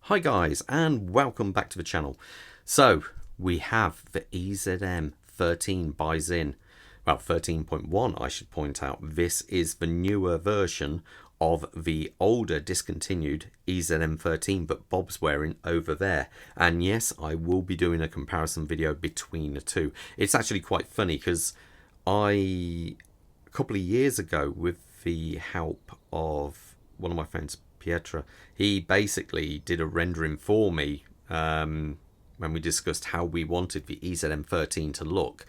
Hi guys, and welcome back to the channel. So we have the EZM13 by Sinn. Well, 13.1 I should point out. This is the newer version of the older discontinued EZM13, but Bob's wearing over there. And yes, I will be doing a comparison video between the two. It's actually quite funny because a couple of years ago, with the help of one of my friends, Pietra, he basically did a rendering for me when we discussed how we wanted the EZM13 to look,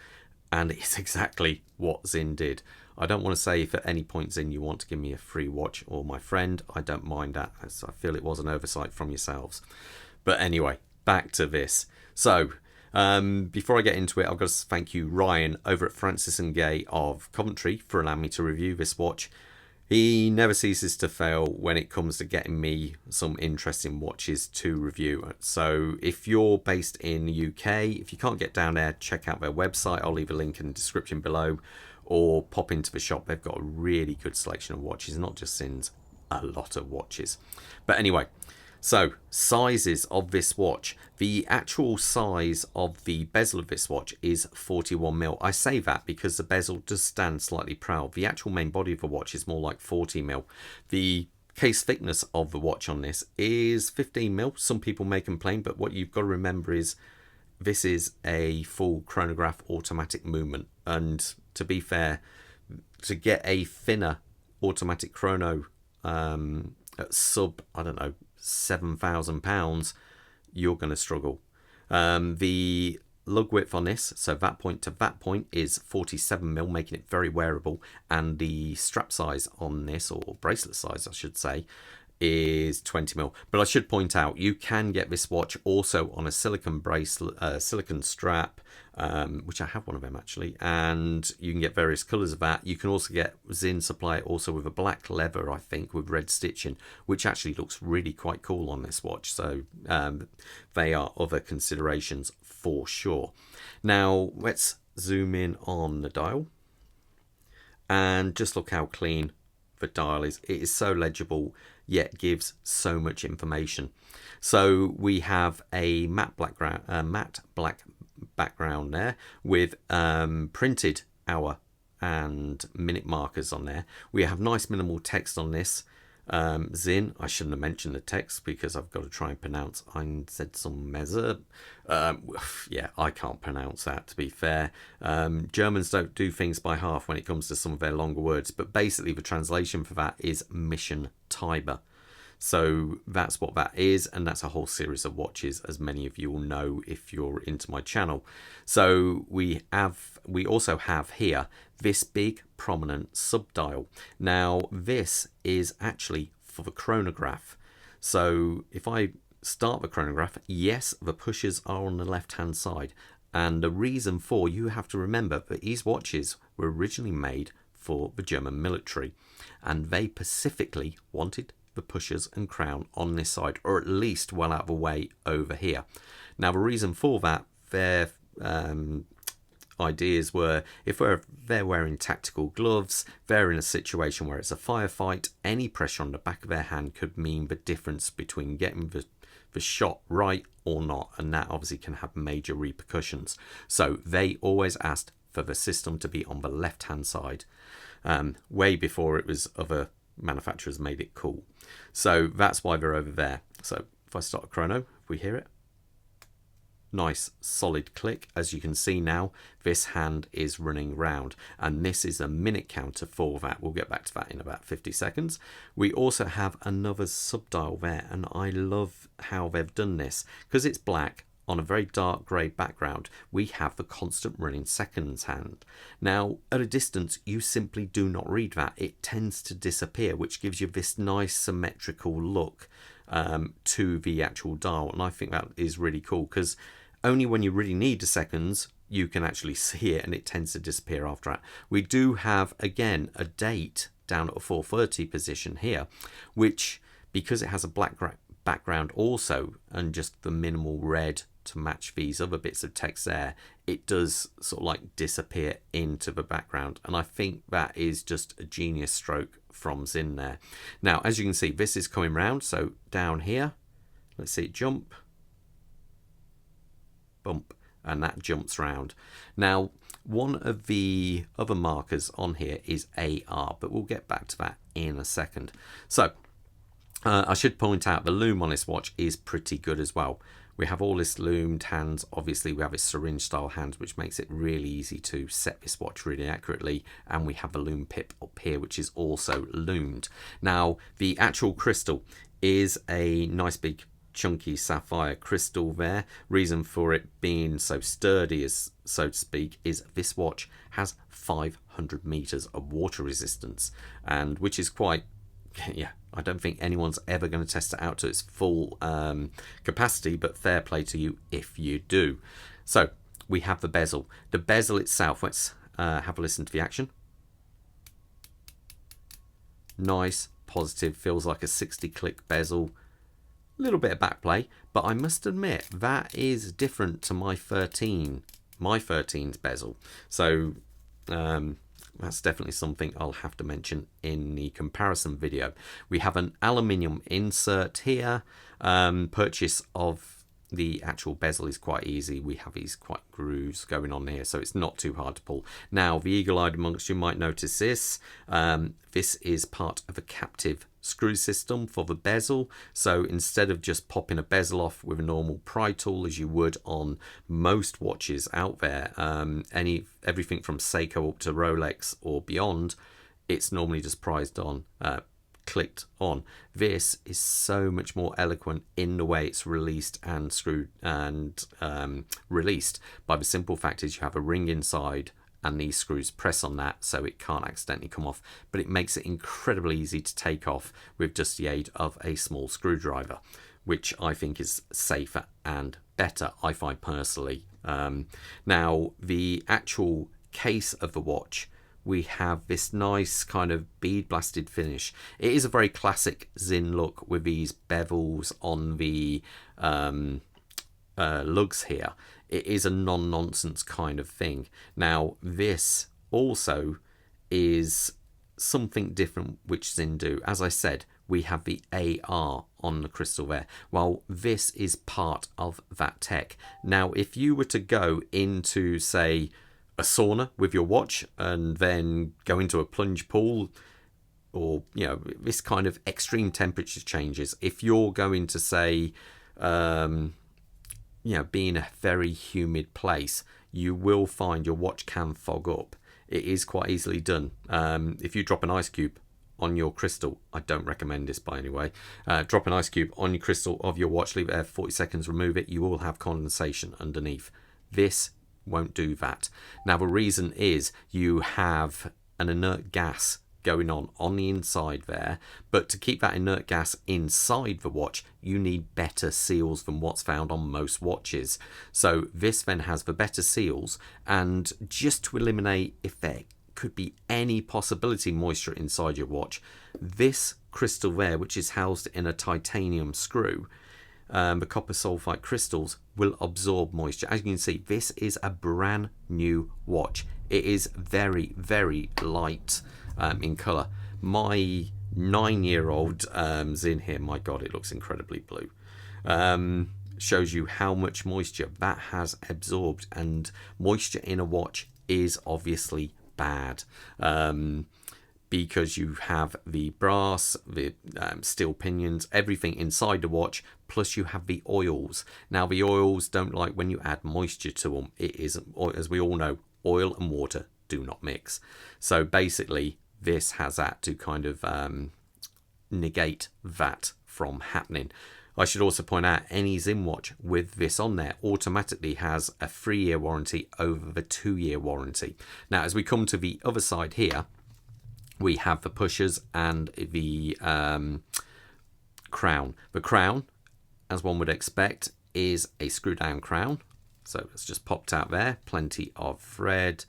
and it's exactly what Sinn did. I don't want to say if at any point, Sinn, you want to give me a free watch, or my friend, I don't mind that, as I feel it was an oversight from yourselves. But anyway, back to this. So before I get into it, I've got to thank you, Ryan, over at Francis Gaye of Coventry, for allowing me to review this watch. He never ceases to fail when it comes to getting me some interesting watches to review. So if you're based in the UK, if you can't get down there, check out their website. I'll leave a link in the description below, or pop into the shop. They've got a really good selection of watches, not just Sinn's, a lot of watches. But anyway, so sizes of this watch. The actual size of the bezel of this watch is 41mm. I say that because the bezel does stand slightly proud. The actual main body of the watch is more like 40mm. The case thickness of the watch on this is 15mm. Some people may complain, but what you've got to remember is this is a full chronograph automatic movement. And to be fair, to get a thinner automatic chrono at sub, I don't know, £7,000, you're going to struggle. The lug width on this, so that point to that point, is 47mm, making it very wearable, and the strap size on this, or bracelet size I should say, is 20mm. But I should point out, you can get this watch also on a silicone bracelet, silicone strap, which I have one of them actually, and you can get various colours of that. You can also get Sinn supply it also with a black leather, I think, with red stitching, which actually looks really quite cool on this watch. So they are other considerations for sure. Now let's zoom in on the dial and just look how clean the dial is. It is so legible, yet gives so much information. So we have a matte black background there with printed hour and minute markers on there. We have nice minimal text on this. Sinn, I shouldn't have mentioned the text because I've got to try and pronounce Einsetzungsmesser. Yeah, I can't pronounce that, to be fair. Germans don't do things by half when it comes to some of their longer words, but basically the translation for that is Mission Tiber. So that's what that is, and that's a whole series of watches, as many of you will know if you're into my channel. So we also have here this big prominent subdial. Now this is actually for the chronograph. So if I start the chronograph, yes, the pushers are on the left hand side, and the reason for, you have to remember that these watches were originally made for the German military, and they specifically wanted the pushers and crown on this side, or at least well out of the way over here. Now the reason for that, their ideas were, if they're wearing tactical gloves, they're in a situation where it's a firefight, any pressure on the back of their hand could mean the difference between getting the shot right or not, and that obviously can have major repercussions. So they always asked for the system to be on the left hand side, way before it was other manufacturers made it cool. So that's why they're over there. So if I start a chrono, if we hear it, nice solid click. As you can see now, this hand is running round, and this is a minute counter for that. We'll get back to that in about 50 seconds. We also have another subdial there, and I love how they've done this because it's black on a very dark grey background. We have the constant running seconds hand. Now at a distance you simply do not read that. It tends to disappear, which gives you this nice symmetrical look to the actual dial, and I think that is really cool because only when you really need the seconds you can actually see it, and it tends to disappear after that. We do have again a date down at a 4:30 position here, which, because it has a black background also and just the minimal red to match these other bits of text there, it does sort of like disappear into the background, and I think that is just a genius stroke from Sinn there. Now as you can see, this is coming round, so down here, Let's see it jump. Bump. And that jumps round. Now, one of the other markers on here is AR, but we'll get back to that in a second. So, I should point out the loom on this watch is pretty good as well. We have all this loomed hands. Obviously, we have this syringe style hands, which makes it really easy to set this watch really accurately. And we have the loom pip up here, which is also loomed. Now, the actual crystal is a nice big chunky sapphire crystal there. Reason for it being so sturdy, as so to speak, is this watch has 500 meters of water resistance, and which is quite, yeah, I don't think anyone's ever going to test it out to its full capacity, but fair play to you if you do. So we have the bezel. The bezel itself, let's have a listen to the action. Nice, positive, feels like a 60 click bezel. A little bit of backplay, but I must admit that is different to my 13's bezel. So that's definitely something I'll have to mention in the comparison video. We have an aluminium insert here. Purchase of the actual bezel is quite easy. We have these quite grooves going on here, so it's not too hard to pull. Now, the eagle-eyed amongst you might notice this. This is part of a captive screw system for the bezel. So instead of just popping a bezel off with a normal pry tool, as you would on most watches out there, everything from Seiko up to Rolex or beyond, it's normally just prized on, clicked on. This is so much more eloquent in the way it's released and screwed and released, by the simple fact is you have a ring inside and these screws press on that so it can't accidentally come off, but it makes it incredibly easy to take off with just the aid of a small screwdriver, which I think is safer and better, I find personally. Now, the actual case of the watch, we have this nice kind of bead blasted finish. It is a very classic Sinn look with these bevels on the lugs here. It is a non-nonsense kind of thing. Now, this also is something different which Sinn do. As I said, we have the AR on the crystal there. Well, this is part of that tech. Now, if you were to go into, say, a sauna with your watch and then go into a plunge pool, or, you know, this kind of extreme temperature changes, if you're going to, say, you know, be in a very humid place, you will find your watch can fog up. It is quite easily done. If you drop an ice cube on your crystal, I don't recommend this by any way, drop an ice cube on your crystal of your watch, leave it there for 40 seconds, remove it, you will have condensation underneath. This won't do that. Now, the reason is you have an inert gas going on the inside there, but to keep that inert gas inside the watch, you need better seals than what's found on most watches. So this then has the better seals, and just to eliminate if there could be any possibility moisture inside your watch, this crystal there, which is housed in a titanium screw, the copper sulfite crystals will absorb moisture. As you can see, this is a brand new watch. It is very, very light in colour. My 9-year-old Sinn here, my god, it looks incredibly blue. Shows you how much moisture that has absorbed, and moisture in a watch is obviously bad. Because you have the brass, the steel pinions, everything inside the watch, plus you have the oils. Now, the oils don't like when you add moisture to them. It isn't, as we all know, oil and water do not mix. So basically, this has that to kind of negate that from happening. I should also point out any Sinn watch with this on there automatically has a 3-year warranty over the 2-year warranty. Now, as we come to the other side here, we have the pushers and the crown. The crown, as one would expect, is a screw down crown. So it's just popped out there, plenty of thread.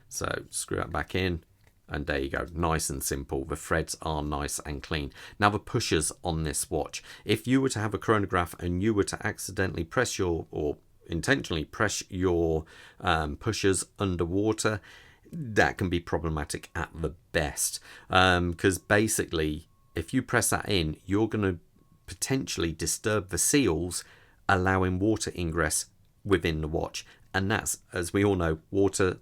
So screw that back in, and there you go, nice and simple. The threads are nice and clean. Now, the pushers on this watch, if you were to have a chronograph and you were to accidentally press your, or intentionally press your pushers underwater, that can be problematic at the best, because basically if you press that in, you're going to potentially disturb the seals, allowing water ingress within the watch. And that's, as we all know, water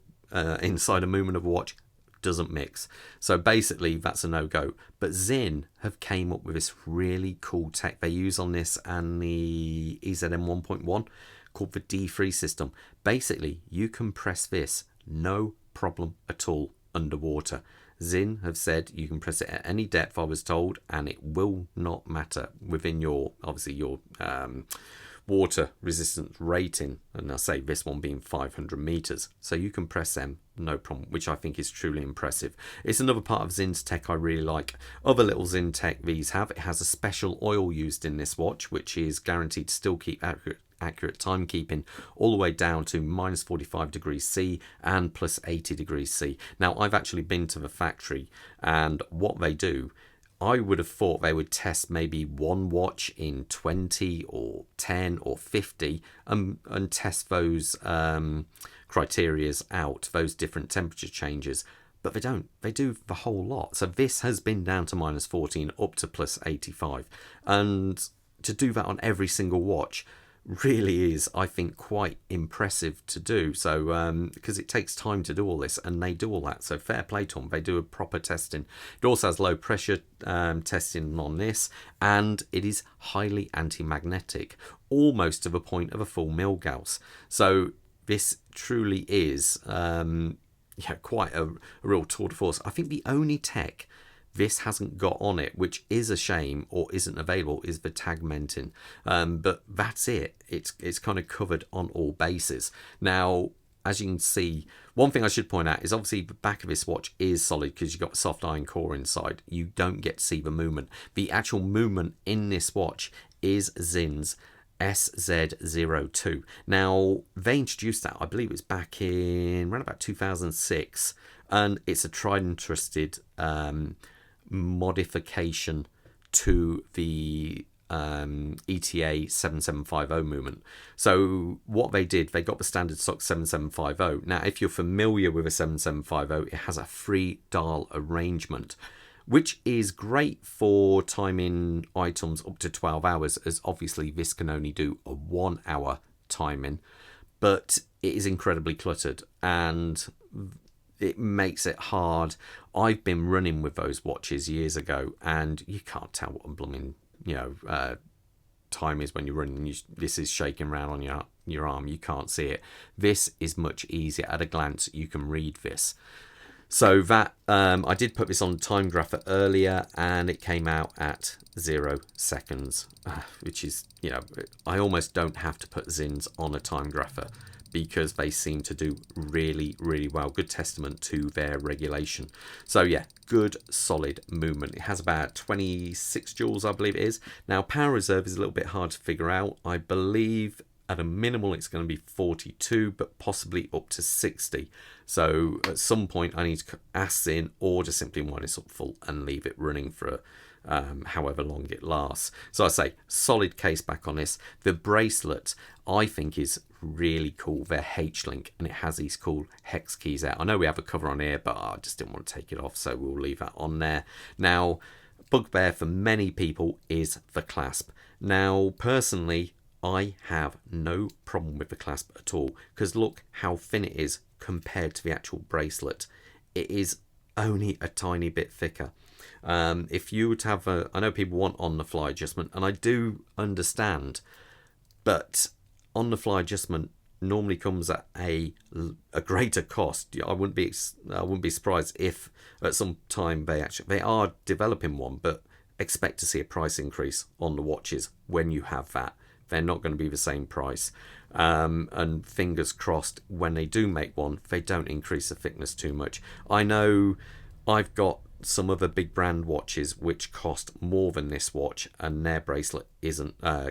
inside a movement of a watch doesn't mix. So basically that's a no-go. But Sinn have came up with this really cool tech they use on this and the EZM13.1 called the D3 system. Basically you can press this no problem at all underwater. Sinn have said you can press it at any depth, I was told, and it will not matter within your, obviously your water resistance rating, and I say this one being 500 meters, so you can press them no problem, which I think is truly impressive. It's another part of Sinn's tech I really like. Other little Sinn tech these have, it has a special oil used in this watch which is guaranteed to still keep accurate timekeeping all the way down to minus 45 degrees C and plus 80 degrees C. Now I've actually been to the factory, and what they do, I would have thought they would test maybe one watch in 20 or 10 or 50 and test those criterias out, those different temperature changes. But they don't. They do the whole lot. So this has been down to minus 14 up to plus 85. And to do that on every single watch really is, I think, quite impressive to do. So because it takes time to do all this, and they do all that, so fair play to them. They do a proper testing. It also has low pressure testing on this, and it is highly anti-magnetic, almost to the point of a full Milgauss. So this truly is quite a real tour de force. I think the only tech this hasn't got on it, which is a shame or isn't available, is the tagmenting. But that's it. It's kind of covered on all bases. Now, as you can see, one thing I should point out is obviously the back of this watch is solid because you've got a soft iron core inside. You don't get to see the movement. The actual movement in this watch is Sinn's SZ02. Now, they introduced that, I believe it's back in around about 2006, and it's a tried and trusted modification to the ETA 7750 movement. So what they did, they got the standard stock 7750. Now, if you're familiar with a 7750, it has a 3-dial arrangement, which is great for timing items up to 12 hours, as obviously this can only do a 1-hour timing, but it is incredibly cluttered and it makes it hard. I've been running with those watches years ago, and you can't tell what a blooming time is when you're running. This is shaking around on your arm. You can't see it. This is much easier. At a glance, you can read this. So that I did put this on time grapher earlier, and it came out at 0 seconds, which is, I almost don't have to put Sinn's on a time grapher, because they seem to do really, really well. Good testament to their regulation. So yeah, good solid movement. It has about 26 joules, I believe it is. Now, power reserve is a little bit hard to figure out. I believe at a minimal it's going to be 42, but possibly up to 60. So at some point I need to ask Sinn, or just simply wind this up full and leave it running for however long it lasts. So I say, solid case back on this. The bracelet I think is really cool. They're H-link, and it has these cool hex keys out. I know we have a cover on here, but I just didn't want to take it off, so we'll leave that on there. Now, bugbear for many people is the clasp. Now, personally, I have no problem with the clasp at all, because look how thin it is compared to the actual bracelet. It is only a tiny bit thicker. If you were to have I know people want on-the-fly adjustment, and I do understand, but on-the-fly adjustment normally comes at a greater cost. I wouldn't be surprised if at some time they are developing one, but expect to see a price increase on the watches when you have that. They're not going to be the same price. And fingers crossed, when they do make one, they don't increase the thickness too much. I know I've got some other big brand watches which cost more than this watch, and their bracelet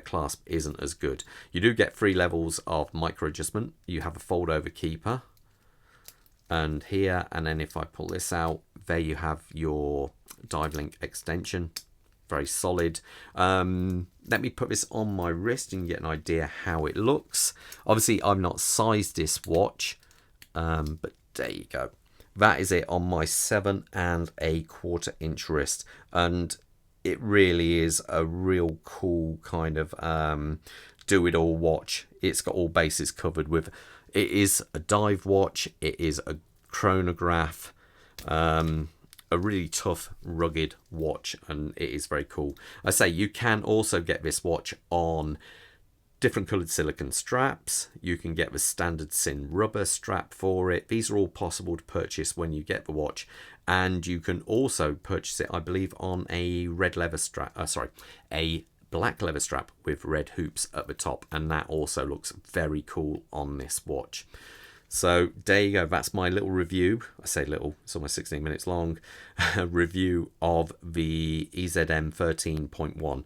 clasp isn't as good. You do get 3 levels of micro adjustment. You have a fold over keeper, and here, and then if I pull this out, there you have your dive link extension. Very solid. Let me put this on my wrist and get an idea how it looks. Obviously I've not sized this watch, but there you go. That is it on my 7 1/4 inch wrist, and it really is a real cool kind of do-it-all watch. It's got all bases covered with. It is a dive watch. It is a chronograph. A really tough, rugged watch, and it is very cool. I say you can also get this watch on different coloured silicone straps. You can get the standard Sinn rubber strap for it. These are all possible to purchase when you get the watch, and you can also purchase it, I believe, on a red leather strap. A black leather strap with red hoops at the top, and that also looks very cool on this watch. So there you go, that's my little review. I say little, it's almost 16 minutes long. Review of the EZM13.1.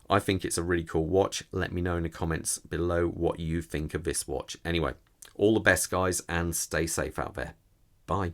I think it's a really cool watch. Let me know in the comments below what you think of this watch. Anyway, all the best, guys, and stay safe out there. Bye.